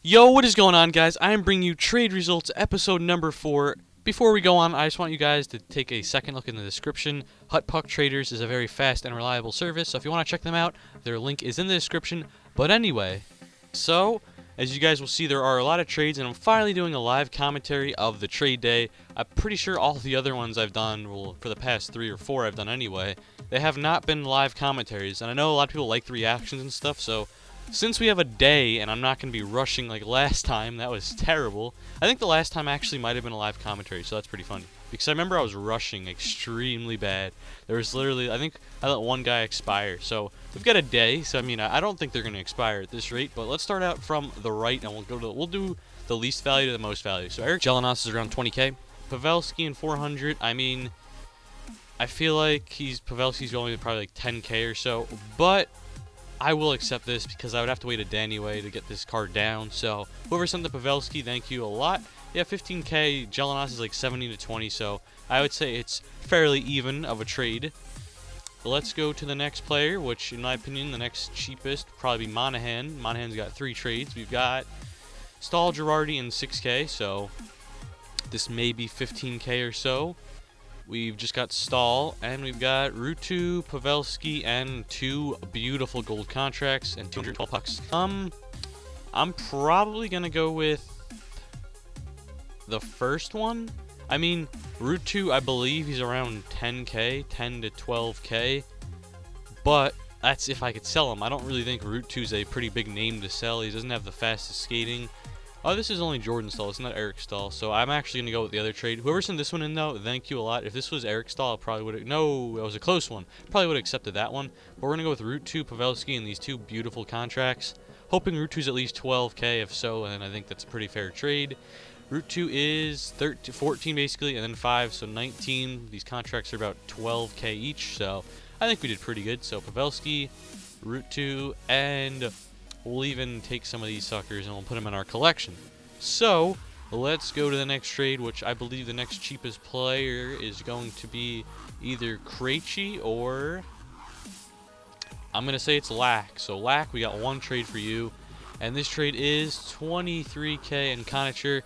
Yo, what is going on, guys? I am bringing you trade results episode number 4. Before we go on, I just want you guys to take a second look in the description. Hut Puck Traders is a very fast and reliable service, so if you want to check them out, their link is in the description. But anyway, so as you guys will see, there are a lot of trades, and I'm finally doing a live commentary of the trade day. I'm pretty sure all the other ones I've done, well, for the past 3 or 4 I've done anyway, they have not been live commentaries. And I know a lot of people like the reactions and stuff, so since we have a day and I'm not going to be rushing like last time, that was terrible. I think the last time actually might have been a live commentary, so that's pretty funny. Because I remember I was rushing extremely bad. There was literally, I think I let one guy expire. So we've got a day, so I mean, I don't think they're going to expire at this rate. But let's start out from the right, and we'll do the least value to the most value. So Eric Jelinas is around 20k. Pavelski in 400. I mean, I feel like Pavelski's only probably like 10k or so, but I will accept this because I would have to wait a day anyway to get this card down. So whoever sent the Pavelski, thank you a lot. Yeah, 15k. Jelinas is like 70 to 20, so I would say it's fairly even of a trade. But let's go to the next player, which in my opinion, the next cheapest would probably be Monahan. Monahan's got 3 trades. We've got Stahl, Girardi in 6k, so this may be 15k or so. We've just got Stahl, and we've got Ruutu, Pavelski, and 2 beautiful gold contracts and 212 pucks. I'm probably gonna go with the first one. I mean, Ruutu, I believe he's around 10k, 10 to 12k, but that's if I could sell him. I don't really think Ruutu's a pretty big name to sell. He doesn't have the fastest skating. Oh, this is only Jordan Stahl. It's not Eric Stahl. So I'm actually going to go with the other trade. Whoever sent this one in, though, thank you a lot. If this was Eric Stahl, I probably would have... No, it was a close one. Probably would have accepted that one. But we're going to go with Ruutu, Pavelski, and these 2 beautiful contracts. Hoping Ruutu's at least 12k. If so, then I think that's a pretty fair trade. Ruutu is 14 basically, and then 5, so 19. These contracts are about 12k each. So I think we did pretty good. So Pavelski, Ruutu, and we'll even take some of these suckers and we'll put them in our collection. So let's go to the next trade, which I believe the next cheapest player is going to be either Krejci or I'm going to say it's Lack. So Lack, we got 1 trade for you, and this trade is 23k, and Conacher.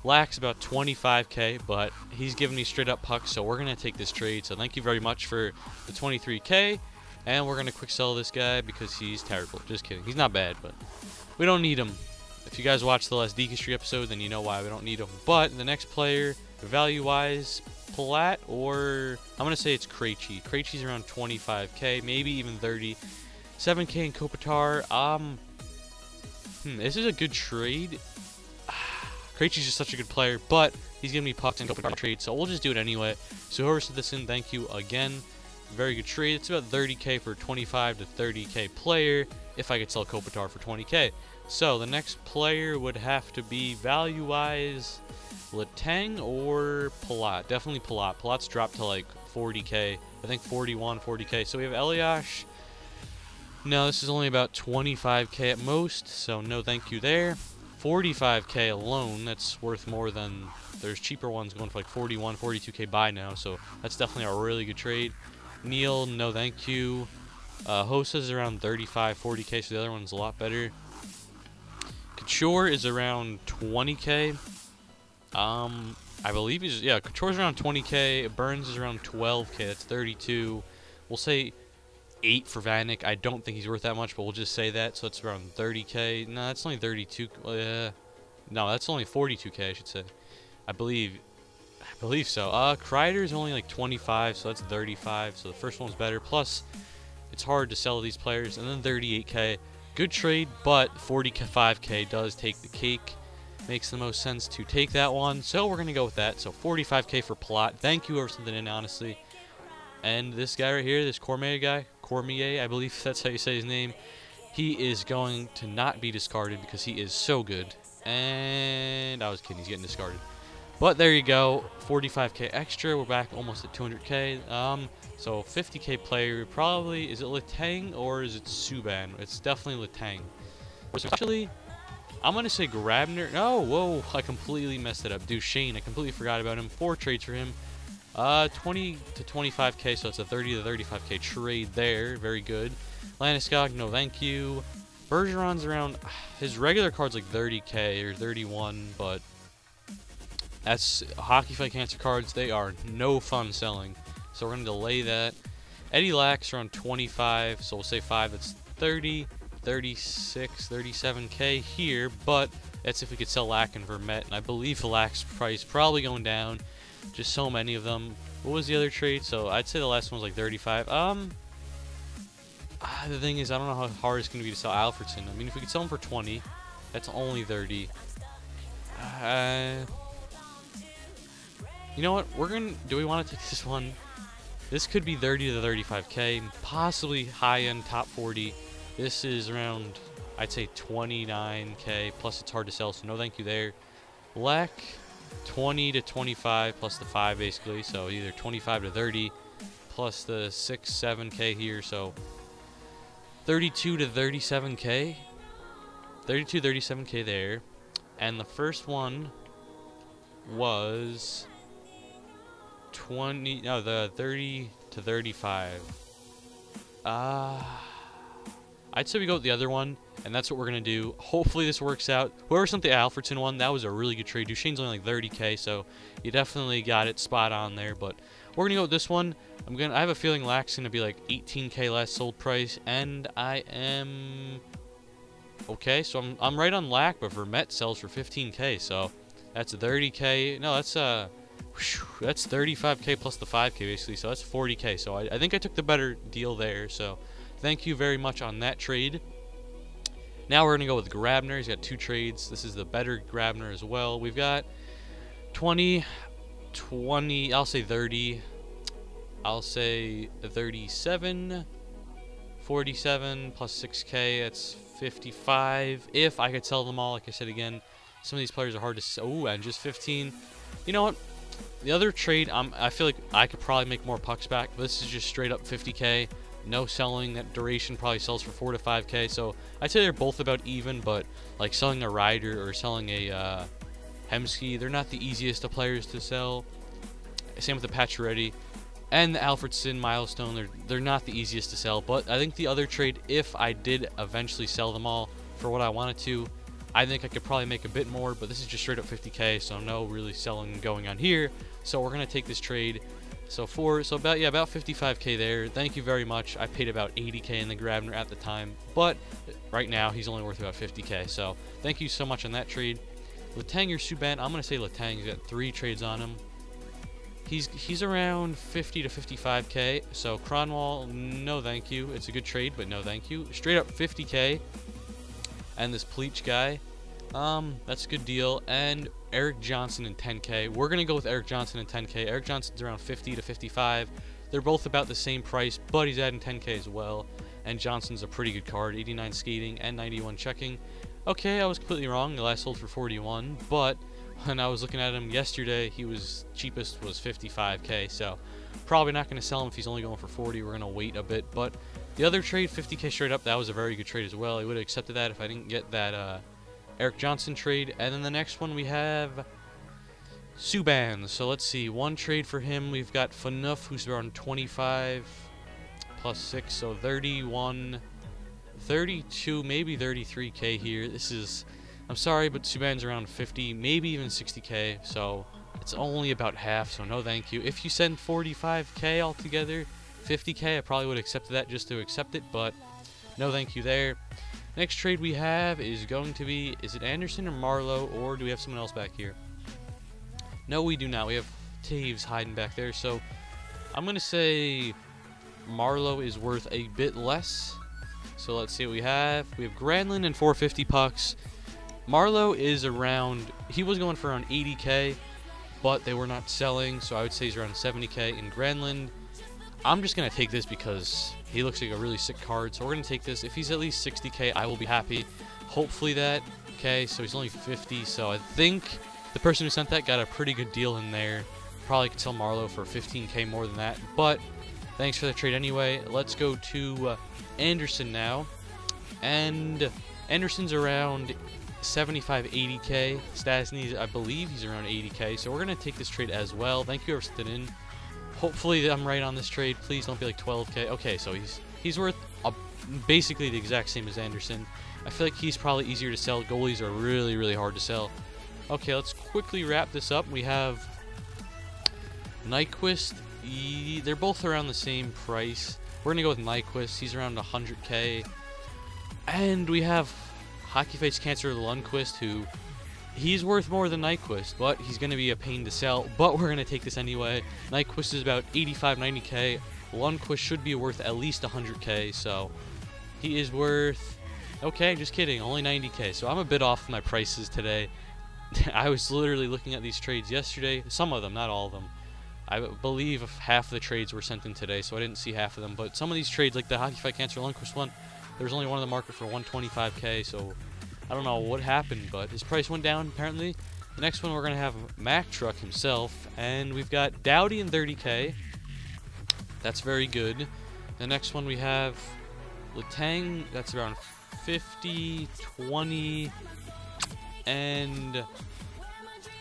Lack's about 25k, but he's giving me straight up pucks, so we're going to take this trade. So thank you very much for the 23k. And we're going to quick sell this guy because he's terrible. Just kidding. He's not bad, but we don't need him. If you guys watched the last DekeaSaurusRex episode, then you know why we don't need him. But the next player, value-wise, Palat, or I'm going to say it's Krejci. Krejci's around 25k, maybe even 30. 7k in Kopitar. This is a good trade. Krejci's just such a good player, but he's giving me pucks in Kopitar trade, so we'll just do it anyway. So whoever sent this in, thank you again. Very good trade. It's about 30k for 25 to 30k player if I could sell Kopitar for 20k. So the next player would have to be value-wise Letang or Palat. Definitely Palat. Palat's dropped to like 40k. I think 41, 40k. So we have Eliash. No, this is only about 25k at most, so no thank you there. 45k alone, that's worth more than... There's cheaper ones going for like 41, 42k buy now, so that's definitely a really good trade. Neil, no thank you. Hossa is around 35, 40k, so the other one's a lot better. Couture is around 20k. I believe he's, yeah, Couture's around 20k. Burns is around 12k, that's 32. We'll say 8 for Vanek. I don't think he's worth that much, but we'll just say that, so it's around 30k. No, that's only 32. No, that's only 42k, I should say. I believe so. Kreider is only like 25, so that's 35. So the first one's better. Plus, it's hard to sell these players. And then 38k, good trade, but 45k does take the cake. Makes the most sense to take that one. So we're gonna go with that. So 45k for Plot. Thank you for something in, honestly. And this guy right here, this Cormier guy, Cormier, I believe that's how you say his name. He is going to not be discarded because he is so good. And I was kidding, he's getting discarded. But there you go, 45k extra. We're back almost at 200k. So 50k player probably, is it Letang or is it Subban? It's definitely Letang. Actually, I'm gonna say Grabner. No, whoa, I completely messed it up. Duchesne, I completely forgot about him. 4 trades for him. 20 to 25k, so it's a 30 to 35k trade there. Very good. Landeskog, no thank you. Bergeron's around, his regular card's like 30k or 31, but that's Hockey Fight Cancer cards. They are no fun selling, so we're going to delay that. Eddie Lack's around 25, so we'll say 5, that's 30, 36, 37k here, but that's if we could sell Lack and Vermette, and I believe Lack's price probably going down, just so many of them. What was the other trade? So I'd say the last one was like 35. The thing is, I don't know how hard it's going to be to sell Alfredson. I mean, if we could sell him for 20, that's only 30. You know what? Do we want to take this one? This could be 30 to 35k, possibly high-end top 40. This is around, I'd say 29k, plus it's hard to sell, so no thank you there. Black, 20 to 25, plus the 5 basically, so either 25 to 30, plus the 6, 7k here, so 32 to 37k. 32, 37k there. And the first one was 30 to 35. I'd say we go with the other one, and that's what we're going to do. Hopefully this works out. Whoever sent the Alfredson one, that was a really good trade. Duchesne's only like 30k, so you definitely got it spot on there. But we're going to go with this one. I have a feeling Lack's going to be like 18k less sold price, and I am... Okay, so I'm right on Lack, but Vermette sells for 15k, so that's 30k. No, that's 35k plus the 5k basically, so that's 40k. So I think I took the better deal there, so thank you very much on that trade. Now we're going to go with Grabner. He's got 2 trades. This is the better Grabner as well. We've got 20, I'll say 30, I'll say 37, 47 plus 6k, that's 55. If I could sell them all, like I said again, some of these players are hard to sell. Ooh, and just 15. You know what? The other trade, I feel like I could probably make more pucks back. This is just straight up 50k. No selling. That duration probably sells for 4 to 5k. So I'd say they're both about even, but like selling a Ryder or selling a Hemsky, they're not the easiest of players to sell. Same with the Pacioretty and the Alfredson Milestone. They're not the easiest to sell, but I think the other trade, if I did eventually sell them all for what I wanted to, I think I could probably make a bit more, but this is just straight up 50k, so no really selling going on here. So we're gonna take this trade. So about 55k there. Thank you very much. I paid about 80k in the Grabner at the time, but right now he's only worth about 50k. So thank you so much on that trade. Letang or Subban, I'm gonna say Letang. He's got 3 trades on him. He's around 50 to 55k. So Cronwall, no thank you. It's a good trade, but no thank you. Straight up 50k. And this Pleach guy, that's a good deal. And Eric Johnson in 10k. We're gonna go with Eric Johnson in 10k. Eric Johnson's around 50 to 55. They're both about the same price, but he's adding 10k as well. And Johnson's a pretty good card, 89 skating and 91 checking. Okay, I was completely wrong. The last sold for 41, but when I was looking at him yesterday, he was cheapest was 55k. So probably not gonna sell him if he's only going for 40. We're gonna wait a bit, but the other trade, 50k straight up, that was a very good trade as well. I would have accepted that if I didn't get that Eric Johnson trade. And then the next one we have Subban. So let's see, one trade for him. We've got Phaneuf, who's around 25 plus 6, so 31, 32, maybe 33k here. This is, I'm sorry, but Subban's around 50, maybe even 60k, so it's only about half, so no thank you. If you send 45k altogether, 50k, I probably would have accepted that just to accept it, but no thank you there. Next trade we have is going to be, is it Anderson or Marlowe, or do we have someone else back here? No, we do not. We have Taves hiding back there, so I'm going to say Marlowe is worth a bit less. So let's see what we have. We have Granlund and 450 pucks. Marlowe is around, he was going for around 80k, but they were not selling, so I would say he's around 70k. In Granlund, I'm just going to take this because he looks like a really sick card, so we're going to take this. If he's at least 60k, I will be happy. Hopefully that. Okay, so he's only 50, so I think the person who sent that got a pretty good deal in there. Probably could sell Marlowe for 15k more than that, but thanks for the trade anyway. Let's go to Anderson now. And Anderson's around 75, 80k. Stasny, I believe he's around 80k, so we're going to take this trade as well. Thank you for sending in. Hopefully I'm right on this trade. Please don't be like 12k. Okay, so He's worth basically the exact same as Anderson. I feel like he's probably easier to sell. Goalies are really, really hard to sell. Okay, let's quickly wrap this up. We have Nyquist. They're both around the same price. We're going to go with Nyquist. He's around 100K. And we have Hockey Face Cancer Lundqvist, who he's worth more than Nyquist, but he's going to be a pain to sell. But we're going to take this anyway. Nyquist is about 85, 90K. Lundqvist should be worth at least 100K, so he is worth... Okay, just kidding, only 90K. So I'm a bit off my prices today. I was literally looking at these trades yesterday. Some of them, not all of them. I believe half of the trades were sent in today, so I didn't see half of them. But some of these trades, like the Hockey Fight Cancer Lundqvist one, there's only one on the market for 125K, so I don't know what happened, but his price went down, apparently. The next one, we're going to have Mack Truck himself, and we've got Doughty in 30K. That's very good. The next one, we have Letang. That's around 50, 20, and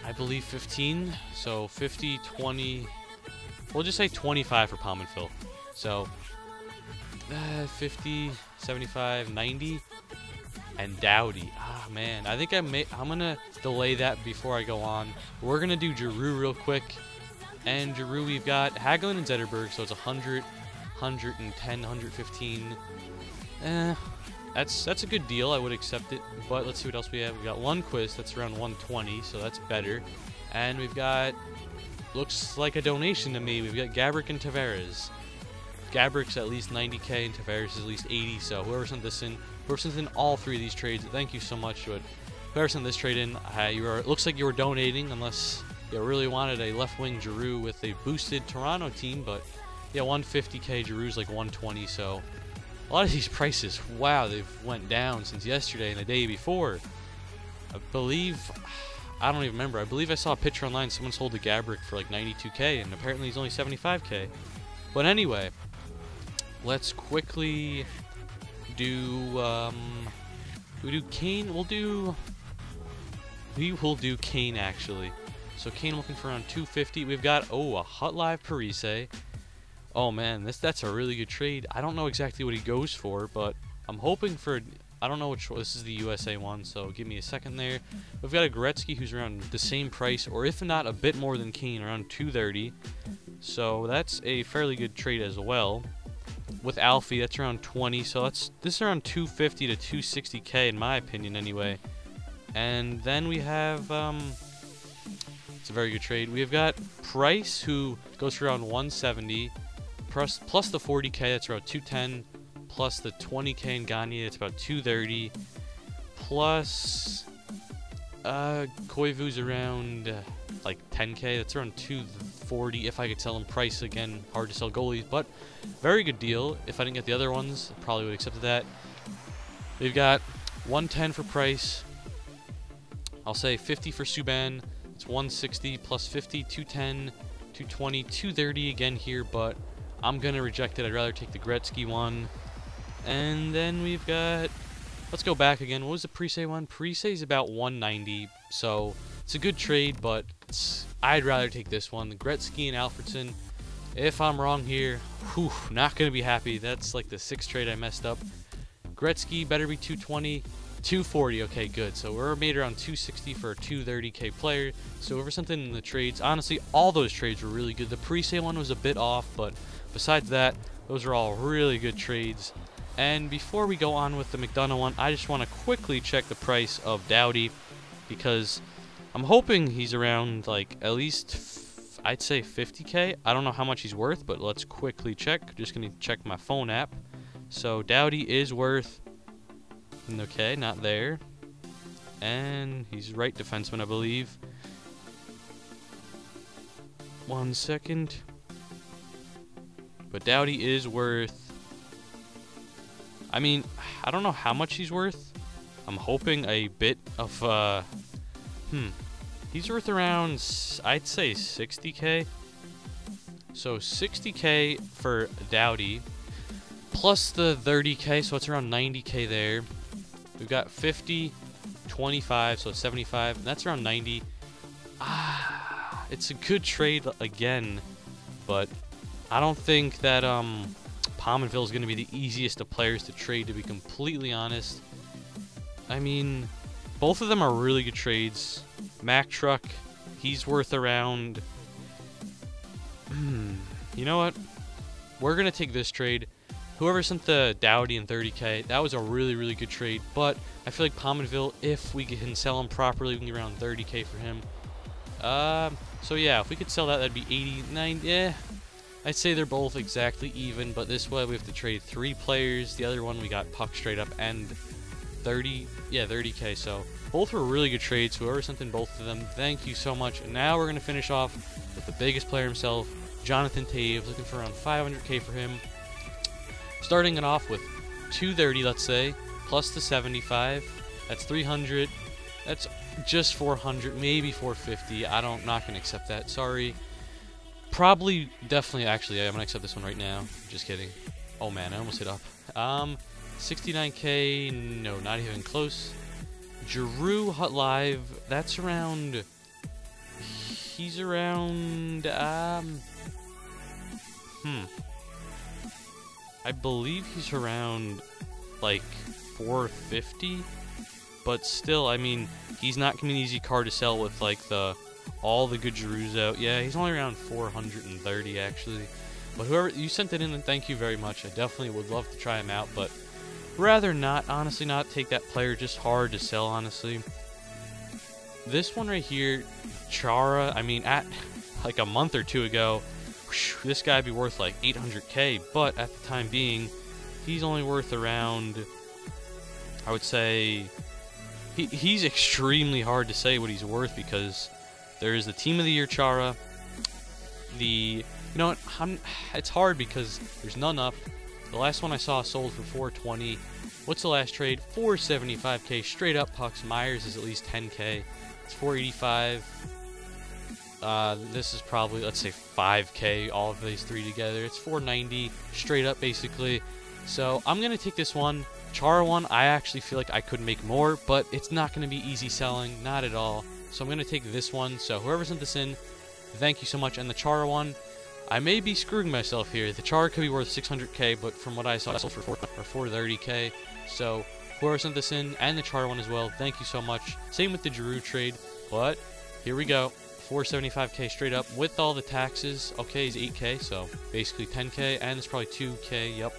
I believe 15. So 50, 20, we'll just say 25 for Palm and Phil. So 50, 75, 90, and Doughty. Ah, man, I think I'm gonna delay that before I go on. We're gonna do Giroux real quick, and Giroux, we've got Hagelin and Zetterberg, so it's 100, 110, 115. That's a good deal. I would accept it. But let's see what else we have. We got Lundqvist. That's around 120, so that's better. And we've got, looks like a donation to me. We've got Gabrick and Tavares. Gabrick's at least 90K and Tavares is at least 80. So whoever sent this in, whoever sent in all three of these trades, thank you so much. But whoever sent this trade in, it looks like you were donating, unless you really wanted a left-wing Giroux with a boosted Toronto team. But yeah, 150K Giroux's like 120. So a lot of these prices, wow, they've went down since yesterday and the day before. I believe, I don't even remember. I believe I saw a picture online. Someone sold a Gabrick for like 92K, and apparently he's only 75K. But anyway, let's quickly do. We do Kane. We will do Kane actually. So Kane looking for around 250. We've got a Hut Live Parise. Oh man, that's a really good trade. I don't know exactly what he goes for, but I'm hoping for, I don't know which one. This is the USA one, so give me a second there. We've got a Gretzky who's around the same price, or if not a bit more than Kane, around 230. So that's a fairly good trade as well. With Alfie, that's around 20, so this is around 250 to 260K in my opinion anyway. And then we have, it's a very good trade. We've got Price, who goes for around 170. Plus the 40K, that's around 210. Plus the 20K in Gagne, that's about 230. Plus Koivu's around like 10K, that's around 240 if I could sell him. Price, again, hard to sell goalies, but very good deal. If I didn't get the other ones, I probably would have accepted that. We've got 110 for Price. I'll say 50 for Subban. It's 160 plus 50, 210, 220, 230 again here, but I'm going to reject it. I'd rather take the Gretzky one. And then we've got, let's go back again. What was the Parise one? Parise is about 190, so it's a good trade, but I'd rather take this one. The Gretzky and Alfredson. If I'm wrong here, whew, not going to be happy. That's like the 6th trade I messed up. Gretzky better be 220. 240, okay, good. So we're made around 260 for a 230K player. So over something in the trades, honestly, all those trades were really good. The pre-sale one was a bit off, but besides that, those are all really good trades. And before we go on with the McDonough one, I just want to quickly check the price of Doughty, because I'm hoping he's around like at least, I'd say 50K. I don't know how much he's worth, but let's quickly check. Just going to check my phone app. So Doughty is worth, okay, not there. And he's right defenseman, I believe. 1 second. But Doughty is worth, I mean, I don't know how much he's worth. I'm hoping a bit of, he's worth around, I'd say 60K. So 60K for Doughty. Plus the 30K, so it's around 90K there. We've got 50, 25, so 75, and that's around 90. It's a good trade again, but I don't think that Pominville is going to be the easiest of players to trade, to be completely honest. I mean, both of them are really good trades. Mack Truck, he's worth around... You know what? We're going to take this trade. Whoever sent the Dowdy and 30k, that was a really, really good trade. But I feel like Pominville, if we can sell him properly, we can get around 30k for him. So yeah, if we could sell that, that'd be 89. Yeah, I'd say they're both exactly even. But this way, we have to trade 3 players. The other one, we got Puck straight up and 30k. So both were really good trades. Whoever sent in both of them, thank you so much. And now we're gonna finish off with the biggest player himself, Jonathan Taves, looking for around 500k for him. Starting it off with 230, let's say, plus the 75. That's 300. That's just 400, maybe 450. I'm not gonna accept that. Sorry. Probably, definitely, actually, I'm gonna accept this one right now. Just kidding. Oh man, I almost hit up. 69k. No, not even close. Giroux Hut Live. That's around. He's around. I believe he's around like 450, but still, I mean, he's not gonna be an easy card to sell with like all the good Giroux out. Yeah, he's only around 430 actually. But whoever you sent it in, and thank you very much. I definitely would love to try him out, but rather not, honestly, not take that player. Just hard to sell, honestly. This one right here, Chara. I mean, at like a month or 2 ago, this guy would be worth like 800k, but at the time being, he's only worth around, I would say, he's extremely hard to say what he's worth, because there's the Team of the Year Chara, you know what, it's hard because there's none up. The last one I saw sold for 420. What's the last trade? 475k, straight up pucks. Myers is at least 10k. It's 485. This is probably, let's say, 5k, all of these 3 together. It's 490 straight up, basically. So I'm gonna take this one. Chara one, I actually feel like I could make more, but it's not gonna be easy selling, not at all. So I'm gonna take this one. So whoever sent this in, thank you so much. And the Chara one, I may be screwing myself here. The Chara could be worth 600k, but from what I saw, I sold for 430k. So whoever sent this in, and the Chara one as well, thank you so much. Same with the Giroux trade, but here we go. 475k straight up with all the taxes. Okay, he's 8k, so basically 10k, and it's probably 2k. Yep.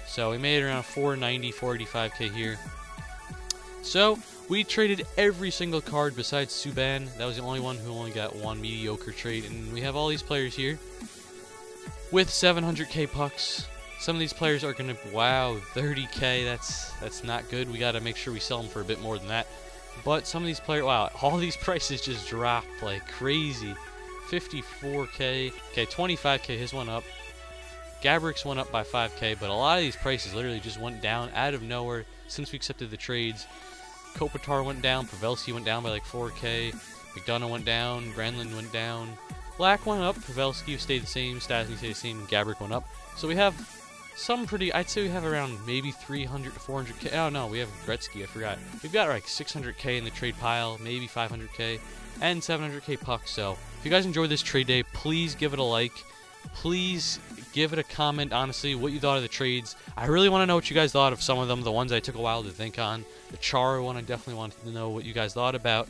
So we made around 490, 485k here. So we traded every single card besides Subban. That was the only one who only got one mediocre trade, and we have all these players here with 700k pucks. Some of these players are gonna, wow, 30k. That's not good. We got to make sure we sell them for a bit more than that. But some of these players, wow, all these prices just dropped like crazy. 54k, okay, 25k, his went up. Gabrick's went up by 5k, but a lot of these prices literally just went down out of nowhere since we accepted the trades. Kopitar went down, Pavelski went down by like 4k, McDonough went down, Granlund went down, Black went up, Pavelski stayed the same, Stasny stayed the same, Gabrick went up. So we have some pretty, I'd say we have around maybe 300 to 400k. Oh no, we have Gretzky, I forgot. We've got like 600k in the trade pile, maybe 500k, and 700k pucks. So if you guys enjoyed this trade day, please give it a like. Please give it a comment, honestly, what you thought of the trades. I really want to know what you guys thought of some of them, the ones I took a while to think on. The Chara one, I definitely wanted to know what you guys thought about.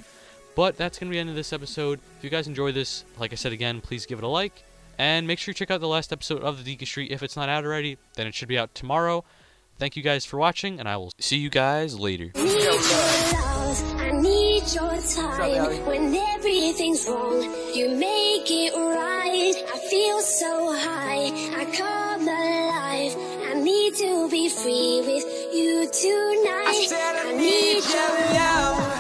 But that's going to be the end of this episode. If you guys enjoyed this, like I said again, please give it a like. And make sure you check out the last episode of the DekeaStreet. If it's not out already, then it should be out tomorrow. Thank you guys for watching, and I will see you guys later. I need your time. When everything's wrong, you make it right. I feel so high, I come alive. I need to be free with you tonight. I need your love.